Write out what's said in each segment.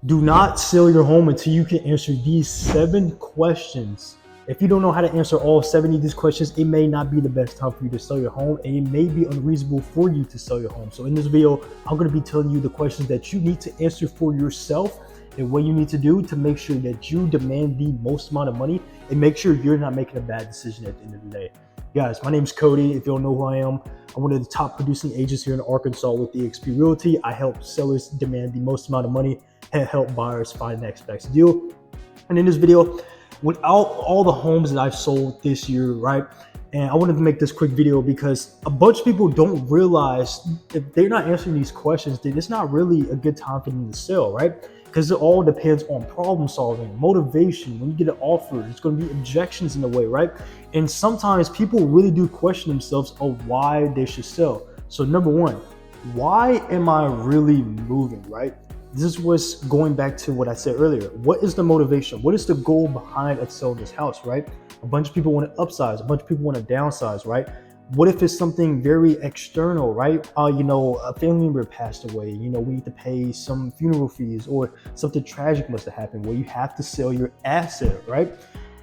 Do not sell your home until you can answer these 7 questions. If you don't know how to answer all 70 of these questions, it may not be the best time for you to sell your home, and it may be unreasonable for you to sell your home. So in this video, I'm going to be telling you the questions that you need to answer for yourself and what you need to do to make sure that you demand the most amount of money and make sure you're not making a bad decision at the end of the day. Guys, my name is Cody. If you don't know who I am, I'm one of the top producing agents here in Arkansas with eXp Realty. I help sellers demand the most amount of money and help buyers find the next best deal. And in this video, without all the homes that I've sold this year, right? And I wanted to make this quick video because a bunch of people don't realize if they're not answering these questions, then it's not really a good time for them to sell, right? Because it all depends on problem solving, motivation. When you get an offer, there's going to be objections in the way, right? And sometimes people really do question themselves of why they should sell. So number one, why am I really moving, right? This was going back to what I said earlier. What is the motivation? What is the goal behind of selling this house, right? A bunch of people want to upsize. A bunch of people want to downsize, right? What if it's something very external, right? A family member passed away. We need to pay some funeral fees, or something tragic must have happened where you have to sell your asset, right?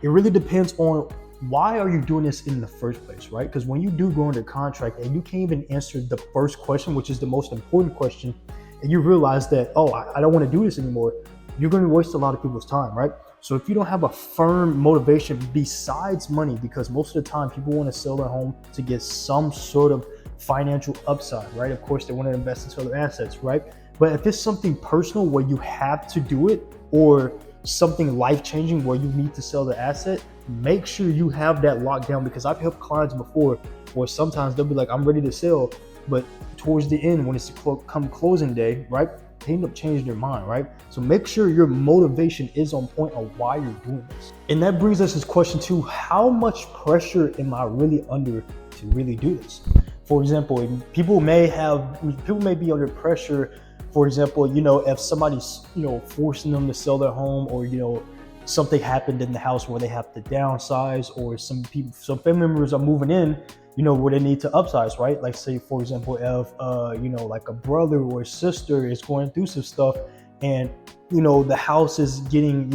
It really depends on why are you doing this in the first place, right? Because when you do go under contract and you can't even answer the first question, which is the most important question, and you realize that, oh, I don't want to do this anymore, you're going to waste a lot of people's time, right? So if you don't have a firm motivation besides money, because most of the time people want to sell their home to get some sort of financial upside, right? Of course, they want to invest into other assets, right? But if it's something personal where you have to do it, or something life-changing where you need to sell the asset, make sure you have that locked down, because I've helped clients before where sometimes they'll be like, I'm ready to sell, but towards the end, when it's come closing day, right, they end up changing their mind, right? So make sure your motivation is on point on why you're doing this. And that brings us to question 2, how much pressure am I really under to really do this? For example, people may be under pressure. For example, if somebody's, forcing them to sell their home, or, something happened in the house where they have to downsize, or some family members are moving in, where they need to upsize, right? Like say, for example, if, like a brother or a sister is going through some stuff and, the house is getting,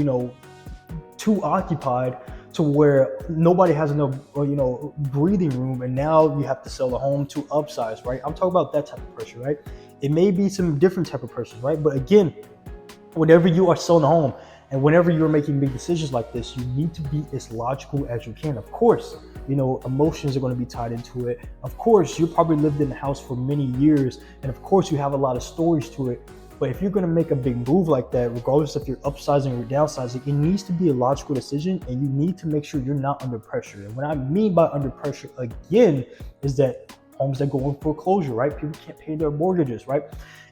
too occupied to where nobody has enough, breathing room, and now you have to sell the home to upsize, right? I'm talking about that type of pressure, right? It may be some different type of pressures, right? But again, whenever you are selling a home and whenever you're making big decisions like this, you need to be as logical as you can. Of course, emotions are going to be tied into it. Of course, you probably lived in the house for many years, and of course you have a lot of stories to it. But if you're going to make a big move like that, regardless if you're upsizing or downsizing, it needs to be a logical decision, and you need to make sure you're not under pressure. And what I mean by under pressure, again, is that homes that go in foreclosure, right? People can't pay their mortgages, right?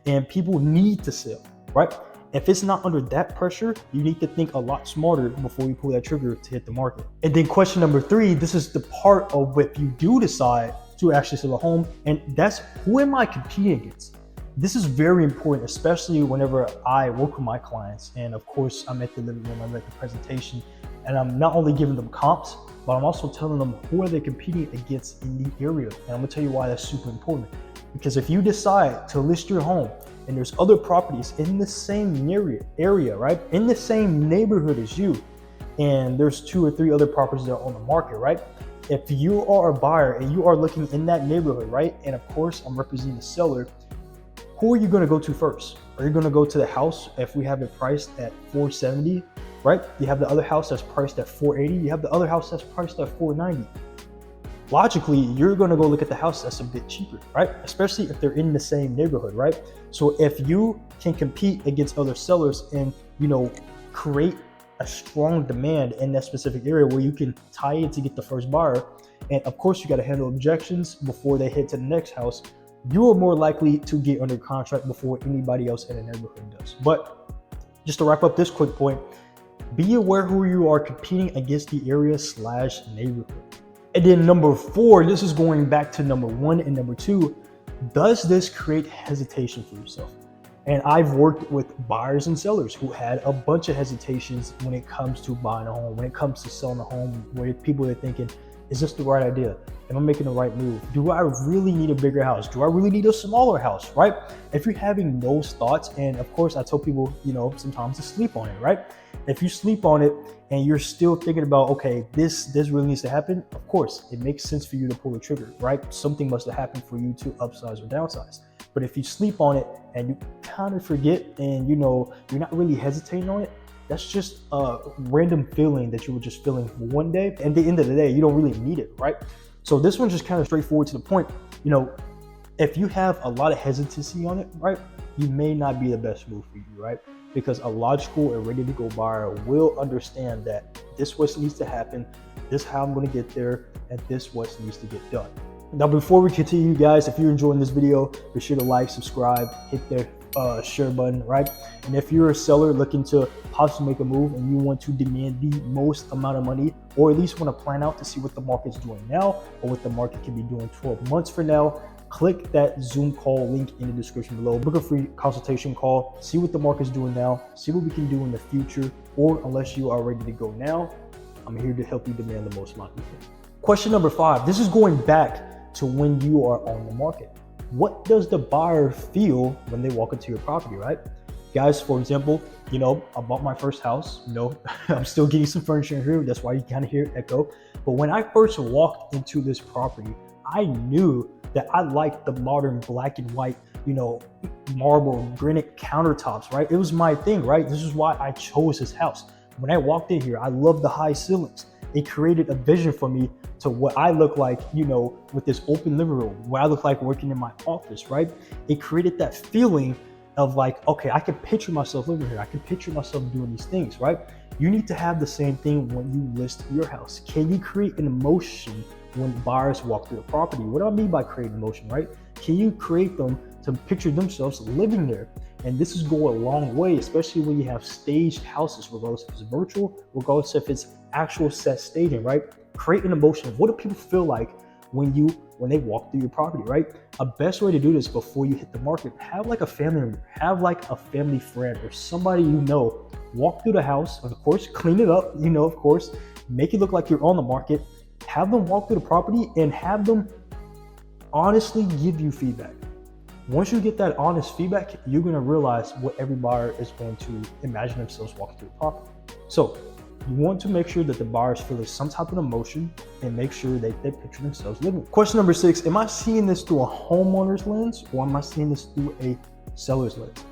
And people need to sell, right? If it's not under that pressure, you need to think a lot smarter before you pull that trigger to hit the market. And then question number 3, this is the part of if you do decide to actually sell a home, and that's, who am I competing against? This is very important, especially whenever I work with my clients. And of course, I'm at the living room, I'm at the presentation, and I'm not only giving them comps, but I'm also telling them who are they competing against in the area. And I'm gonna tell you why that's super important. Because if you decide to list your home and there's other properties in the same area, right, in the same neighborhood as you, and there's 2 or 3 other properties that are on the market, right? If you are a buyer and you are looking in that neighborhood, right, and of course I'm representing the seller, who are you going to go to first? Are you going to go to the house if we have it priced at $470, right? You have the other house that's priced at $480. You have the other house that's priced at $490. Logically, you're going to go look at the house that's a bit cheaper, right? Especially if they're in the same neighborhood, right? So if you can compete against other sellers and, create a strong demand in that specific area where you can tie in to get the first buyer, and of course you got to handle objections before they head to the next house, you are more likely to get under contract before anybody else in the neighborhood does. But just to wrap up this quick point, be aware who you are competing against the area/neighborhood. And then number 4, this is going back to number 1 and number 2. Does this create hesitation for yourself? And I've worked with buyers and sellers who had a bunch of hesitations when it comes to buying a home, when it comes to selling a home, where people are thinking, Is this the right idea? Am I making the right move? Do I really need a bigger house? Do I really need a smaller house, right? If you're having those thoughts, and of course I tell people, sometimes to sleep on it, right? If you sleep on it and you're still thinking about, okay, this really needs to happen, of course, it makes sense for you to pull the trigger, right? Something must have happened for you to upsize or downsize. But if you sleep on it and you kind of forget and you're not really hesitating on it, that's just a random feeling that you were just feeling for one day. And at the end of the day, you don't really need it, right? So this one's just kind of straightforward to the point. If you have a lot of hesitancy on it, right, you may not be the best move for you, right? Because a logical and ready to go buyer will understand that this what needs to happen, this how I'm going to get there, and this what needs to get done. Now, before we continue, guys, if you're enjoying this video, be sure to like, subscribe, hit the share button, right? And if you're a seller looking to possibly make a move and you want to demand the most amount of money, or at least want to plan out to see what the market's doing now or what the market can be doing 12 months from now, click that Zoom call link in the description below. Book a free consultation call, see what the market's doing now, see what we can do in the future, or unless you are ready to go now, I'm here to help you demand the most money. Question number 5, this is going back to when you are on the market. What does the buyer feel when they walk into your property, right? Guys, for example, I bought my first house, I'm still getting some furniture in here. That's why you kind of hear echo. But when I first walked into this property, I knew that I liked the modern black and white, marble granite countertops, right? It was my thing, right? This is why I chose this house. When I walked in here, I loved the high ceilings. It created a vision for me to what I look like, with this open living room, what I look like working in my office, right? It created that feeling of like, okay, I can picture myself living here. I can picture myself doing these things, right? You need to have the same thing when you list your house. Can you create an emotion when buyers walk through the property? What do I mean by creating emotion, right? Can you create them to picture themselves living there? And this is going a long way, especially when you have staged houses, regardless if it's virtual, regardless if it's actual set staging, right? Create an emotion. What do people feel like when they walk through your property, right? A best way to do this before you hit the market, have like a family member, have like a family friend or somebody walk through the house, and of course, clean it up, of course, make it look like you're on the market, have them walk through the property and have them honestly give you feedback. Once you get that honest feedback, you're going to realize what every buyer is going to imagine themselves walking through the property. So you want to make sure that the buyers feel some type of emotion and make sure that they picture themselves living. Question number 6, am I seeing this through a homeowner's lens or am I seeing this through a seller's lens?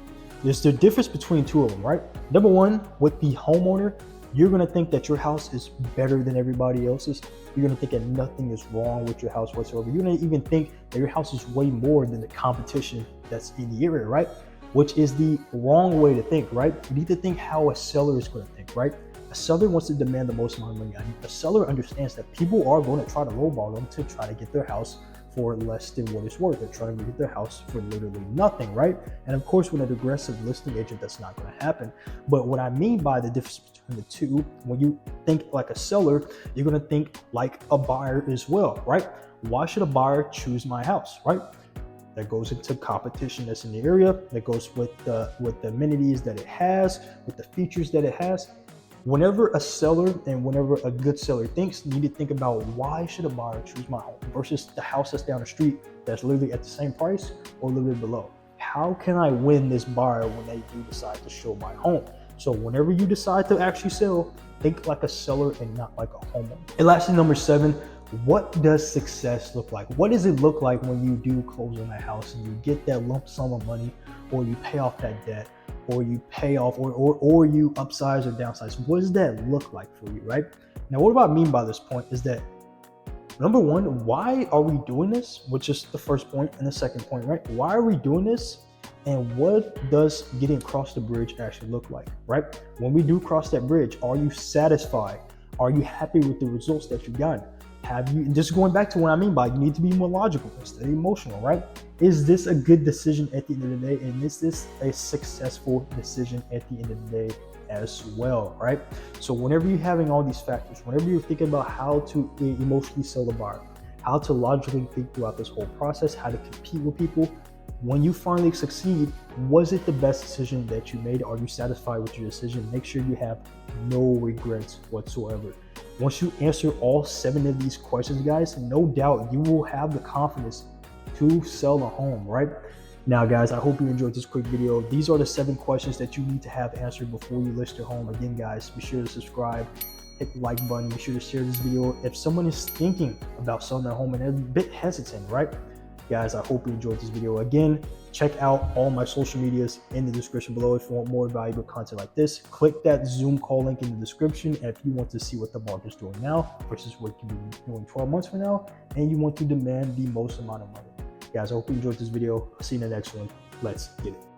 There's the difference between two of them, right? Number one, with the homeowner, you're going to think that your house is better than everybody else's. You're going to think that nothing is wrong with your house whatsoever. You're going to even think that your house is way more than the competition that's in the area, right? Which is the wrong way to think, right? You need to think how a seller is going to think, right? A seller wants to demand the most amount of money. A seller understands that people are going to try to lowball them to try to get their house for less than what it's worth. They're trying to get their house for literally nothing, right? And of course, with an aggressive listing agent, that's not going to happen. But what I mean by the difference between the two, when you think like a seller, you're going to think like a buyer as well, right? Why should a buyer choose my house, right? That goes into competition that's in the area, that goes with the amenities that it has, with the features that it has. Whenever a seller and whenever a good seller thinks, you need to think about why should a buyer choose my home versus the house that's down the street that's literally at the same price or a little bit below. How can I win this buyer when they do decide to show my home? So whenever you decide to actually sell, think like a seller and not like a homeowner. And lastly, number 7, what does success look like? What does it look like when you do close on that house and you get that lump sum of money, or you pay off that debt, or you pay off, or you upsize or downsize? What does that look like for you, right? Now, what I mean by this point is that, number one, why are we doing this? Which is the first point, and the second point, right? Why are we doing this? And what does getting across the bridge actually look like, right? When we do cross that bridge, are you satisfied? Are you happy with the results that you've gotten? Have you, just going back to what I mean by you need to be more logical instead of emotional, right? Is this a good decision at the end of the day? And is this a successful decision at the end of the day as well, right? So whenever you're having all these factors, whenever you're thinking about how to emotionally sell the buyer, how to logically think throughout this whole process, how to compete with people, When you finally succeed, was it the best decision that you made? Are you satisfied with your decision? Make sure you have no regrets whatsoever. Once you answer all 7 of these questions, guys, no doubt you will have the confidence to sell a home, right? Now, guys, I hope you enjoyed this quick video. These are the 7 questions that you need to have answered before you list your home. Again, guys, be sure to subscribe, hit the like button, be sure to share this video. If someone is thinking about selling their home and they're a bit hesitant, right? Guys, I hope you enjoyed this video. Again, check out all my social medias in the description below if you want more valuable content like this. Click that Zoom call link in the description if you want to see what the market's doing now versus what you can be doing 12 months from now, and you want to demand the most amount of money. Guys, I hope you enjoyed this video. I'll see you in the next one. Let's get it.